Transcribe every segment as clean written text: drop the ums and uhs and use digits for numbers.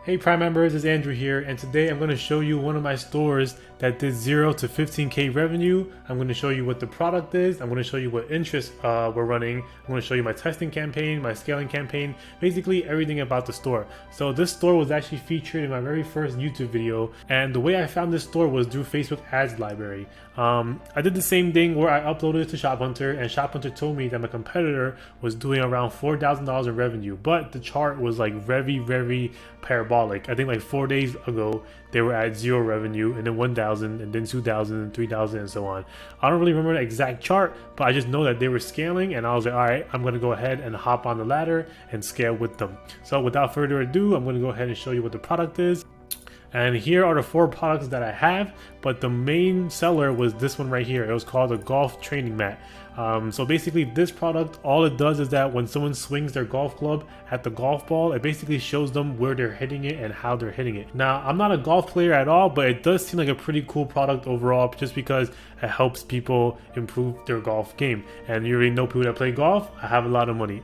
Hey Prime members, it's Andrew here, and today I'm going to show you one of my stores that did 0 to 15K revenue. I'm going to show you what the product is. I'm going to show you what interest we're running. I'm going to show you my testing campaign, my scaling campaign, basically everything about the store. So this store was actually featured in my very first YouTube video, and the way I found this store was through Facebook Ads Library. I did the same thing where I uploaded it to ShopHunter, and ShopHunter told me that my competitor was doing around $4,000 in revenue, but the chart was like very parabolic. I think like 4 days ago they were at 0 revenue, and then 1,000, and then 2,000, and 3,000, and so on. I don't really remember the exact chart, but I just know that they were scaling, and I was like, all right, I'm going to go ahead and hop on the ladder and scale with them. So without further ado, I'm going to go ahead and show you what the product is. And here are the 4 products that I have, but the main seller was this one right here. It was called a golf training mat. So basically this product, all it does is that when someone swings their golf club at the golf ball, it basically shows them where they're hitting it and how they're hitting it. Now, I'm not a golf player at all, but it does seem like a pretty cool product overall, just because it helps people improve their golf game. And you already know people that play golf, I have a lot of money.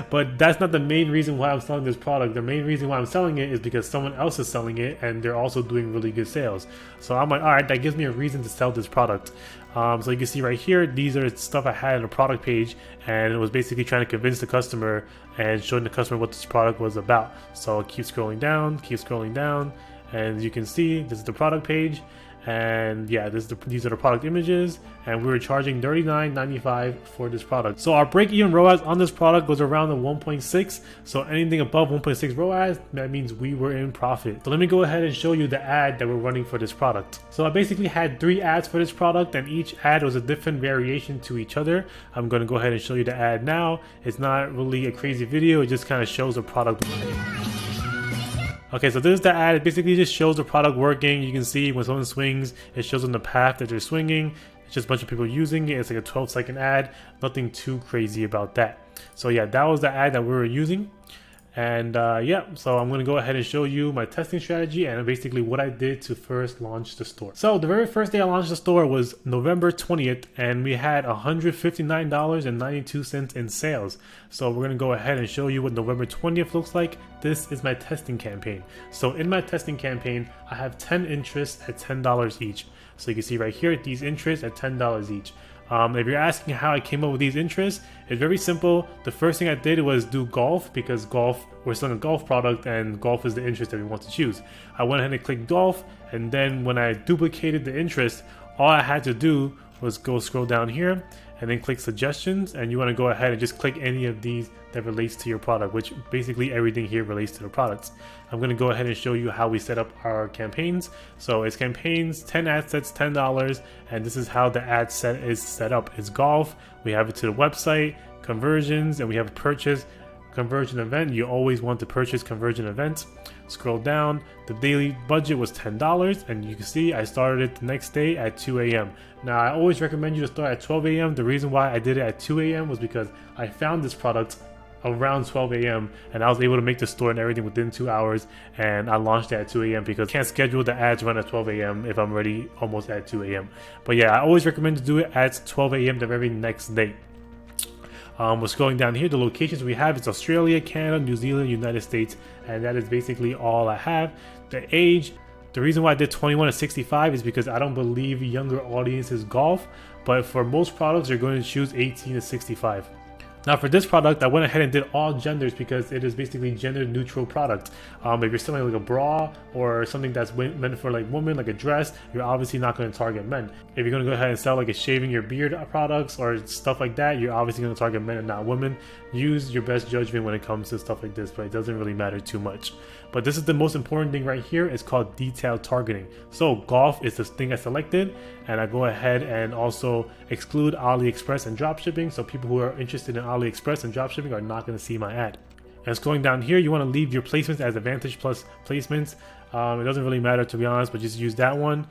But that's not the main reason why I'm selling this product. The main reason why I'm selling it is because someone else is selling it and they're also doing really good sales. So I'm like, all right, that gives me a reason to sell this product. So you can see right here, these are stuff I had on the product page, and it was basically trying to convince the customer and showing the customer what this product was about. So keep scrolling down, and you can see this is the product page. And yeah, these are the product images, and we were charging $39.95 for this product. So our break-even ROAS on this product goes around the 1.6. So anything above 1.6 ROAS, that means we were in profit. So let me go ahead and show you the ad that we're running for this product. So I basically had 3 ads for this product, and each ad was a different variation to each other. I'm going to go ahead and show you the ad now. It's not really a crazy video, it just kind of shows the product. Okay, so this is the ad. It basically just shows the product working. You can see when someone swings, it shows them the path that they're swinging. It's just a bunch of people using it. It's like a 12-second ad. Nothing too crazy about that. So yeah, that was the ad that we were using. And yeah, so I'm going to go ahead and show you my testing strategy and basically what I did to first launch the store. So the very first day I launched the store was November 20th, and we had $159.92 in sales. So we're going to go ahead and show you what November 20th looks like. This is my testing campaign. So in my testing campaign, I have 10 interests at $10 each. So you can see right here, these interests at $10 each. If you're asking how I came up with these interests, it's very simple. The first thing I did was do golf, because we're selling a golf product and golf is the interest that we want to choose. I went ahead and clicked golf, and then when I duplicated the interest, all I had to do was scroll down here and then click suggestions, and you want to go ahead and just click any of these that relates to your product, which basically everything here relates to the products. I'm going to go ahead and show you how we set up our campaigns. So it's campaigns, 10 ad sets, $10, and this is how the ad set is set up. It's golf, we have it to the website, conversions, and we have purchase, conversion event. You always want to purchase conversion events. Scroll down, the daily budget was $10, and you can see I started it the next day at 2 a.m. Now I always recommend you to start at 12 a.m. The reason why I did it at 2 a.m. was because I found this product around 12 a.m. and I was able to make the store and everything within 2 hours, and I launched it at 2 a.m. because I can't schedule the ads run at 12 a.m. if I'm ready almost at 2 a.m. But yeah, I always recommend to do it at 12 a.m. the very next day. We're scrolling down here. The locations we have is Australia, Canada, New Zealand, United States, and that is basically all I have. The age, the reason why I did 21 to 65 is because I don't believe younger audiences golf, but for most products you're going to choose 18 to 65. Now for this product, I went ahead and did all genders because it is basically gender neutral product. If you're selling like a bra or something that's meant for like women, like a dress, you're obviously not going to target men. If you're going to go ahead and sell like a shaving your beard products or stuff like that, you're obviously going to target men and not women. Use your best judgment when it comes to stuff like this, but it doesn't really matter too much. But this is the most important thing right here. It's called detailed targeting. So golf is the thing I selected, and I go ahead and also exclude AliExpress and dropshipping. So people who are interested in AliExpress and dropshipping are not going to see my ad. And scrolling down here, you want to leave your placements as Advantage Plus placements. It doesn't really matter, to be honest, but just use that one.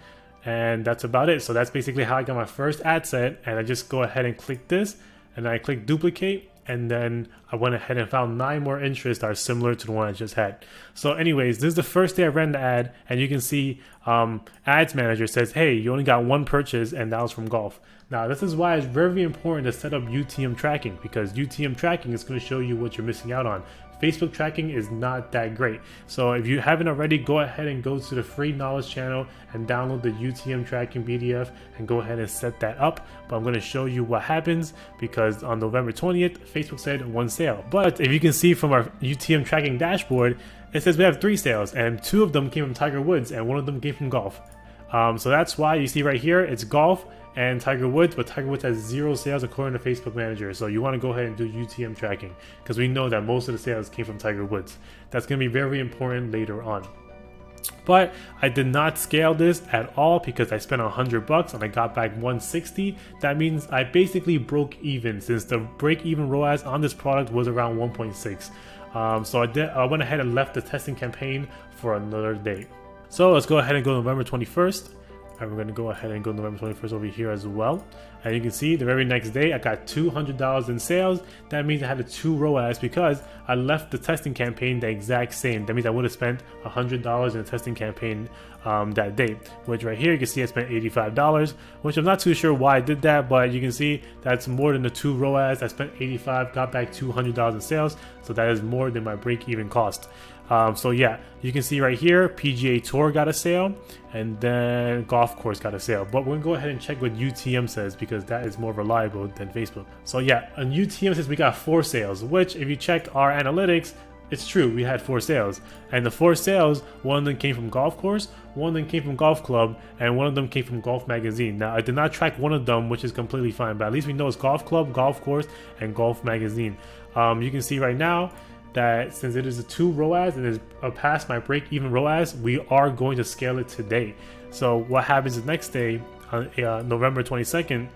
And that's about it. So that's basically how I got my first ad set. And I just go ahead and click this, and I click duplicate. And then I went ahead and found 9 more interests that are similar to the one I just had. So anyways, this is the first day I ran the ad, and you can see Ads Manager says, hey, you only got 1 purchase, and that was from golf. Now this is why it's very important to set up UTM tracking, because UTM tracking is going to show you what you're missing out on. Facebook tracking is not that great. So if you haven't already, go ahead and go to the free knowledge channel and download the UTM tracking PDF and go ahead and set that up. But I'm going to show you what happens, because on November 20th, Facebook said 1 sale. But if you can see from our UTM tracking dashboard, it says we have 3 sales, and 2 of them came from Tiger Woods and 1 of them came from golf. So that's why you see right here, it's golf and Tiger Woods, but Tiger Woods has 0 sales according to Facebook Manager. So you want to go ahead and do UTM tracking, because we know that most of the sales came from Tiger Woods. That's going to be very important later on. But I did not scale this at all because I spent $100 and I got back 160. That means I basically broke even, since the break-even ROAS on this product was around 1.6. So I went ahead and left the testing campaign for another day. So let's go ahead and go November 21st. And we're going to go ahead and go November 21st over here as well. And you can see the very next day I got $200 in sales. That means I had a 2 ROAS because I left the testing campaign the exact same. That means I would have spent $100 in a testing campaign that day, which right here you can see I spent $85, which I'm not too sure why I did that, but you can see that's more than the 2 ROAS. I spent $85, got back $200 in sales, so that is more than my break-even cost. So yeah, you can see right here, PGA Tour got a sale, and then golf course got a sale. But we're gonna go ahead and check what UTM says, because that is more reliable than Facebook. So yeah, on UTM says we got 4 sales, which if you check our analytics, it's true, we had 4 sales. And the 4 sales, 1 of them came from golf course, 1 of them came from golf club, and 1 of them came from golf magazine. Now I did not track 1 of them, which is completely fine, but at least we know it's golf club, golf course, and golf magazine. You can see right now that since it is a 2 ROAS and is past my break-even ROAS, we are going to scale it today. So what happens the next day, on November 22nd,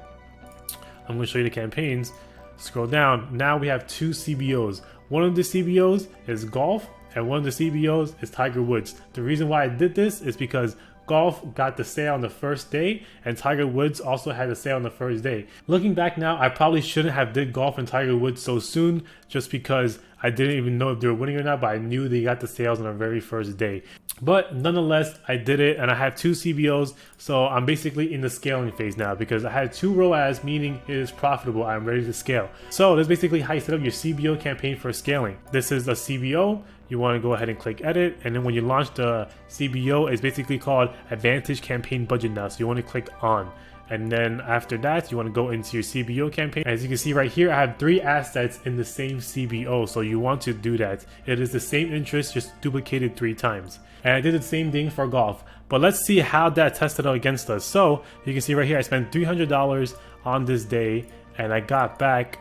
I'm going to show you the campaigns. Scroll down. Now we have 2 CBOs. One of the CBOs is golf, and one of the CBOs is Tiger Woods. The reason why I did this is because golf got the sale on the first day, and Tiger Woods also had a sale on the first day. Looking back now, I probably shouldn't have did golf and Tiger Woods so soon, just because I didn't even know if they were winning or not, but I knew they got the sales on the very first day. But nonetheless, I did it, and I have 2 CBOs, so I'm basically in the scaling phase now, because I had 2 ROAS, meaning it is profitable. I'm ready to scale. So that's basically how you set up your CBO campaign for scaling. This is a CBO. You want to go ahead and click edit, and then when you launch the CBO, it's basically called Advantage Campaign Budget now, so you want to click on. And then after that, you want to go into your CBO campaign. As you can see right here, I have 3 assets in the same CBO, so you want to do that. It is the same interest, just duplicated 3 times. And I did the same thing for golf. But let's see how that tested out against us. So you can see right here, I spent $300 on this day, and I got back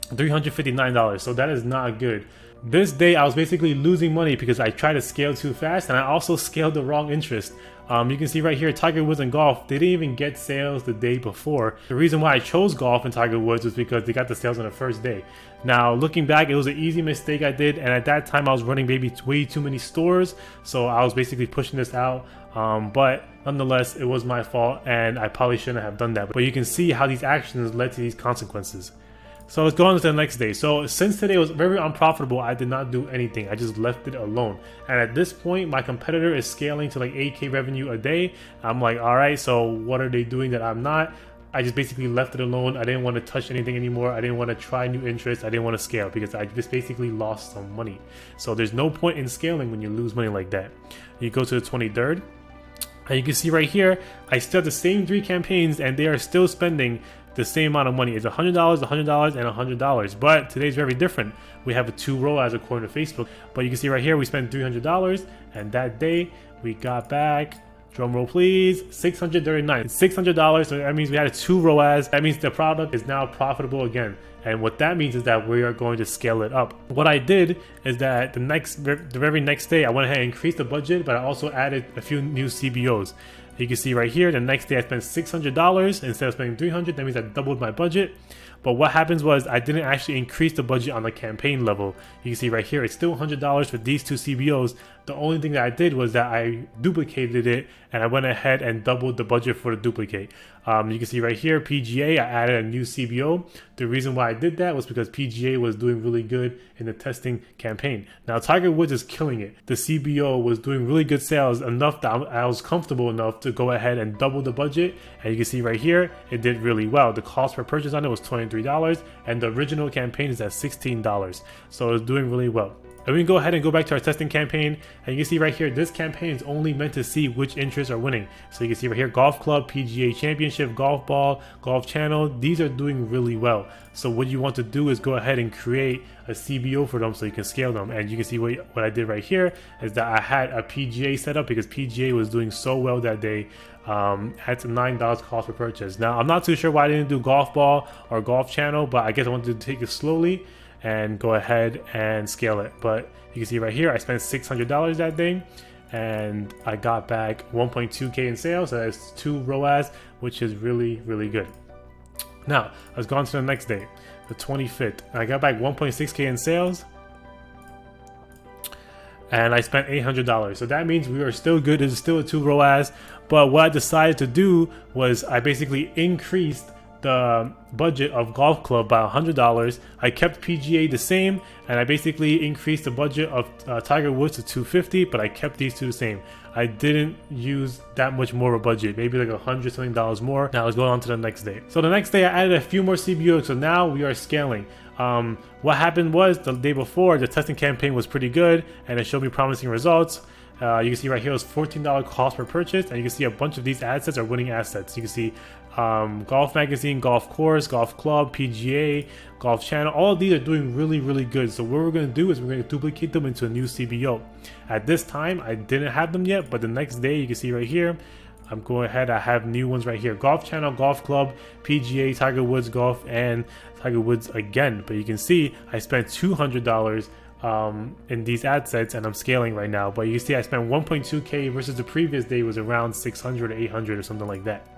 $359, so that is not good. This day I was basically losing money because I tried to scale too fast, and I also scaled the wrong interest. You can see right here, Tiger Woods and golf, they didn't even get sales the day before. The reason why I chose golf and Tiger Woods was because they got the sales on the first day. Now looking back, it was an easy mistake I did, and at that time I was running maybe way too many stores, so I was basically pushing this out. But nonetheless, it was my fault, and I probably shouldn't have done that. But you can see how these actions led to these consequences. So let's go on to the next day. So since today was very unprofitable, I did not do anything. I just left it alone. And at this point, my competitor is scaling to like 8K revenue a day. I'm like, all right, so what are they doing that I'm not? I just basically left it alone. I didn't want to touch anything anymore. I didn't want to try new interests. I didn't want to scale because I just basically lost some money. So there's no point in scaling when you lose money like that. You go to the 23rd. And you can see right here, I still have the same 3 campaigns, and they are still spending the same amount of money. It's $100, $100, and $100. But today's very different. We have a 2 ROAS according to Facebook. But you can see right here, we spent $300, and that day we got back, drum roll please, $639. It's $600, so that means we had a 2 ROAS. That means the product is now profitable again. And what that means is that we are going to scale it up. What I did is that the very next day, I went ahead and increased the budget, but I also added a few new CBOs. You can see right here, the next day I spent $600 instead of spending $300. That means I doubled my budget. But what happens was I didn't actually increase the budget on the campaign level. You can see right here, it's still $100 for these 2 CBOs. The only thing that I did was that I duplicated it, and I went ahead and doubled the budget for the duplicate. You can see right here, PGA, I added a new CBO. The reason why I did that was because PGA was doing really good in the testing campaign. Now, Tiger Woods is killing it. The CBO was doing really good sales, enough that I was comfortable enough to go ahead and double the budget. And you can see right here, it did really well. The cost per purchase on it was $23, and the original campaign is at $16. So it's doing really well. And we can go ahead and go back to our testing campaign, and you can see right here, this campaign is only meant to see which interests are winning. So you can see right here, Golf Club, PGA Championship, Golf Ball, Golf Channel, these are doing really well. So what you want to do is go ahead and create a CBO for them so you can scale them. And you can see what I did right here is that I had a PGA set up because PGA was doing so well that day. At $9 cost per purchase. Now, I'm not too sure why I didn't do Golf Ball or Golf Channel, but I guess I wanted to take it slowly and go ahead and scale it. But you can see right here, I spent $600 that day and I got back 1.2K in sales. So that's 2 ROAS, which is really, really good. Now, let's go on to the next day, the 25th. I got back 1.6K in sales and I spent $800. So that means we are still good. It's still a 2 ROAS. But what I decided to do was I basically increased the budget of Golf Club by $100. I kept PGA the same, and I basically increased the budget of Tiger Woods to $250, but I kept these two the same. I didn't use that much more of a budget, maybe like $100 something more. Now let's go on to the next day. So the next day I added a few more CBOs, so now we are scaling. What happened was the day before, the testing campaign was pretty good, and it showed me promising results. You can see right here, it was $14 cost per purchase, and you can see a bunch of these assets are winning assets. You can see Golf Magazine, Golf Course, Golf Club, PGA, Golf Channel. All of these are doing really, really good. So what we're going to do is we're going to duplicate them into a new CBO. At this time, I didn't have them yet, but the next day, you can see right here, I'm going ahead, I have new ones right here. Golf Channel, Golf Club, PGA, Tiger Woods Golf, and Tiger Woods again. But you can see I spent $200 in these ad sets, and I'm scaling right now. But you see I spent 1.2K versus the previous day was around 600 or 800 or something like that.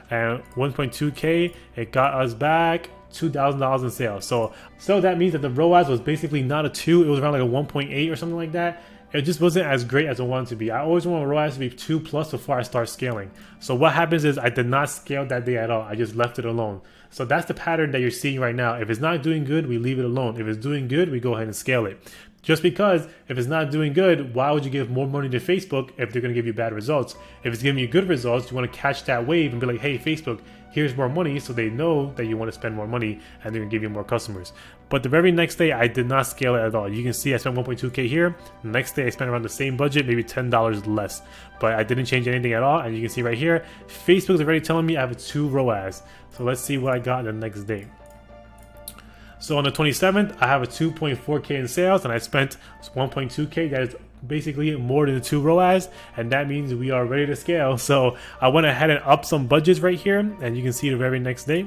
And 1.2K, it got us back $2,000 in sales. So that means that the ROAS was basically not a 2, it was around like a 1.8 or something like that. It just wasn't as great as I wanted to be. I always want a ROAS to be 2+ before I start scaling. So what happens is I did not scale that day at all. I just left it alone. So that's the pattern that you're seeing right now. If it's not doing good, we leave it alone. If it's doing good, we go ahead and scale it. Just because if it's not doing good, why would you give more money to Facebook if they're going to give you bad results? If it's giving you good results, you want to catch that wave and be like, hey, Facebook, here's more money, so they know that you want to spend more money and they're going to give you more customers. But the very next day, I did not scale it at all. You can see I spent 1.2K here. The next day, I spent around the same budget, maybe $10 less. But I didn't change anything at all. And you can see right here, Facebook's already telling me I have a 2 ROAS. So let's see what I got the next day. So on the 27th, I have a 2.4K in sales, and I spent 1.2K. That is basically more than the 2 ROAS, and that means we are ready to scale. So I went ahead and upped some budgets right here, and you can see the very next day.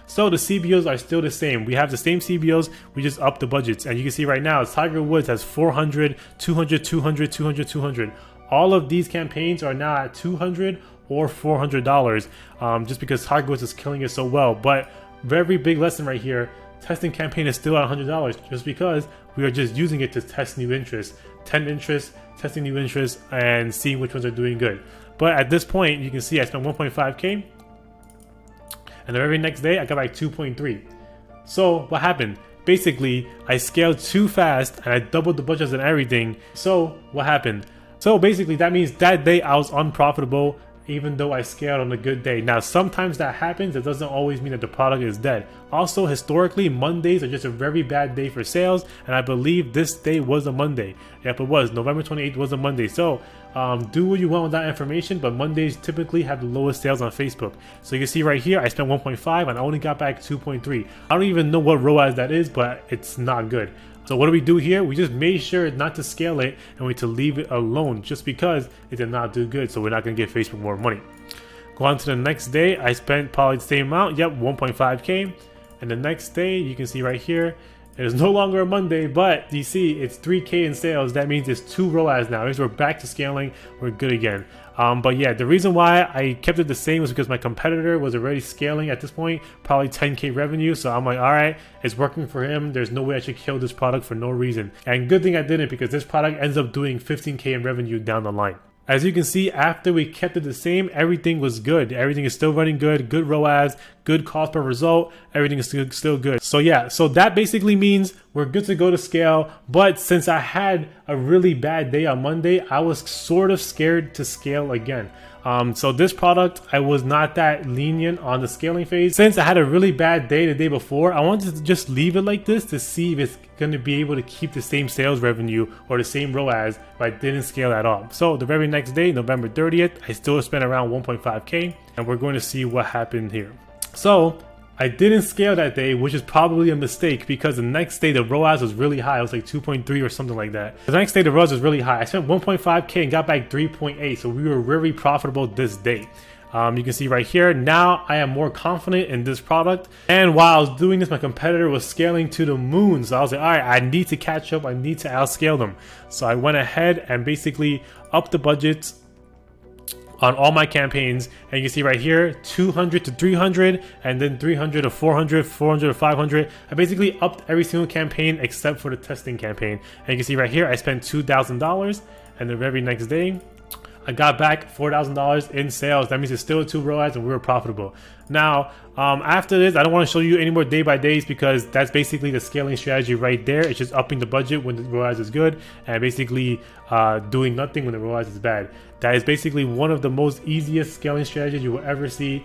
So the CBOs are still the same. We have the same CBOs, we just upped the budgets. And you can see right now, Tiger Woods has 400, 200, 200, 200, 200. All of these campaigns are now at $200 or $400, just because Tiger Woods is killing it so well. But very big lesson right here. Testing campaign is still at $100 just because we are just using it to test new interests, 10 interests, testing new interests, and seeing which ones are doing good. But at this point, you can see I spent 1.5K, and the very next day I got like 2.3. So what happened? Basically, I scaled too fast and I doubled the budgets and everything. So what happened? So basically, that means that day I was unprofitable, even though I scaled on a good day. Now, sometimes that happens. It doesn't always mean that the product is dead. Also, historically, Mondays are just a very bad day for sales, and I believe this day was a Monday. Yep, it was. November 28th was a Monday. So, do what you want with that information, but Mondays typically have the lowest sales on Facebook. So you can see right here, I spent 1.5 and I only got back 2.3. I don't even know what ROAS that is, but it's not good. So what do we do here? We just made sure not to scale it and we to leave it alone just because it did not do good. So we're not going to give Facebook more money. Go on to the next day. I spent probably the same amount. Yep, 1.5K. And the next day, you can see right here, it is no longer a Monday, but you see it's 3K in sales. That means it's 2 ROAS now. It means we're back to scaling. We're good again. But yeah, the reason why I kept it the same was because my competitor was already scaling at this point, probably 10K revenue. So I'm like, all right, it's working for him. There's no way I should kill this product for no reason. And good thing I didn't, because this product ends up doing 15K in revenue down the line. As you can see, after we kept it the same, everything was good. Everything is still running good ROAS, good cost per result, everything is still good. So yeah, so that basically means we're good to go to scale. But since I had a really bad day on Monday, I was sort of scared to scale again. So this product, I was not that lenient on the scaling phase. Since I had a really bad day the day before, I wanted to just leave it like this to see if it's going to be able to keep the same sales revenue or the same ROAS if I didn't scale at all. So the very next day, November 30th, I still spent around 1.5K, and we're going to see what happened here. So I didn't scale that day, which is probably a mistake because the next day the ROAS was really high. It was like 2.3 or something like that. The next day the ROAS was really high. I spent 1.5K and got back 3.8. So we were very profitable this day. You can see right here, now I am more confident in this product. And while I was doing this, my competitor was scaling to the moon. So I was like, all right, I need to catch up. I need to outscale them. So I went ahead and basically upped the budgets on all my campaigns, and you can see right here 200 to 300 and then 300 to 400, 400 to 500. I basically upped every single campaign except for the testing campaign, and you can see right here I spent $2,000, and the very next day I got back $4,000 in sales. That means it's still 2 ROAS and we were profitable. Now, after this, I don't want to show you any more day by days because that's basically the scaling strategy right there. It's just upping the budget when the ROAS is good and basically doing nothing when the ROAS is bad. That is basically one of the most easiest scaling strategies you will ever see.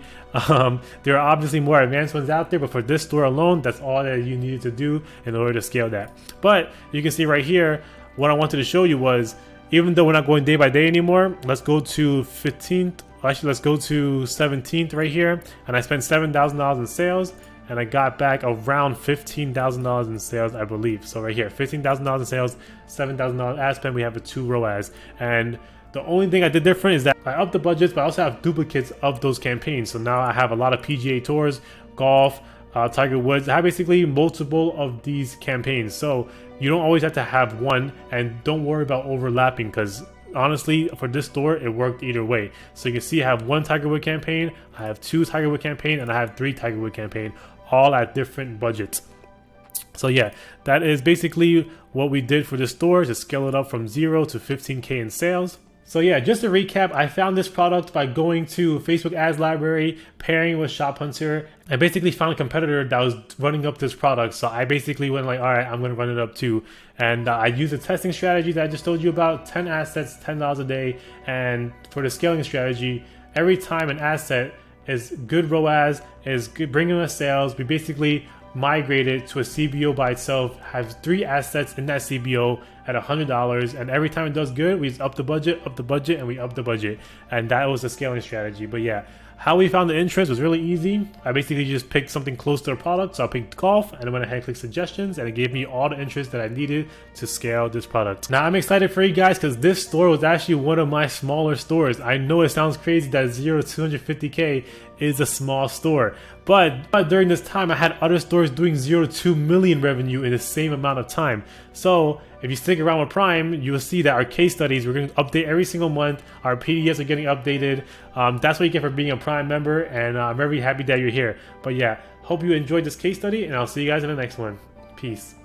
There are obviously more advanced ones out there, but for this store alone, that's all that you needed to do in order to scale that. But you can see right here, what I wanted to show you was, even though we're not going day by day anymore, let's go to 15th. Actually, let's go to 17th right here. And I spent $7,000 in sales, and I got back around $15,000 in sales, I believe. So right here, $15,000 in sales, $7,000 ad spend. We have a 2 ROAS. And the only thing I did different is that I upped the budgets, but I also have duplicates of those campaigns. So now I have a lot of PGA Tours, golf, Tiger Woods. I have basically multiple of these campaigns. So you don't always have to have one, and don't worry about overlapping because honestly, for this store, it worked either way. So you can see I have 1 Tiger Wood campaign, I have 2 Tiger Wood campaign, and I have 3 Tiger Wood campaign, all at different budgets. So yeah, that is basically what we did for this store, to scale it up from 0 to 15K in sales. So yeah, just to recap, I found this product by going to Facebook Ads Library, pairing with Shop Hunter, and basically found a competitor that was running up this product. So I basically went like, all right, I'm going to run it up too. And I used the testing strategy that I just told you about, 10 assets, $10 a day. And for the scaling strategy, every time an asset is good ROAS, is good, bringing us sales, we basically migrated to a CBO by itself, has 3 assets in that CBO at $100, and every time it does good, we just up the budget, and we up the budget, and that was the scaling strategy. But yeah, how we found the interest was really easy. I basically just picked something close to the product, so I picked golf, and I went ahead and clicked suggestions, and it gave me all the interest that I needed to scale this product. Now I'm excited for you guys because this store was actually one of my smaller stores. I know it sounds crazy that 0 to 250K is a small store, but during this time I had other stores doing 0 to 2 million revenue in the same amount of time. So if you stick around with Prime, you will see that our case studies, we're going to update every single month. Our PDFs are getting updated. That's what you get for being a Prime member, and I'm very happy that you're here. But yeah, hope you enjoyed this case study, and I'll see you guys in the next one. Peace.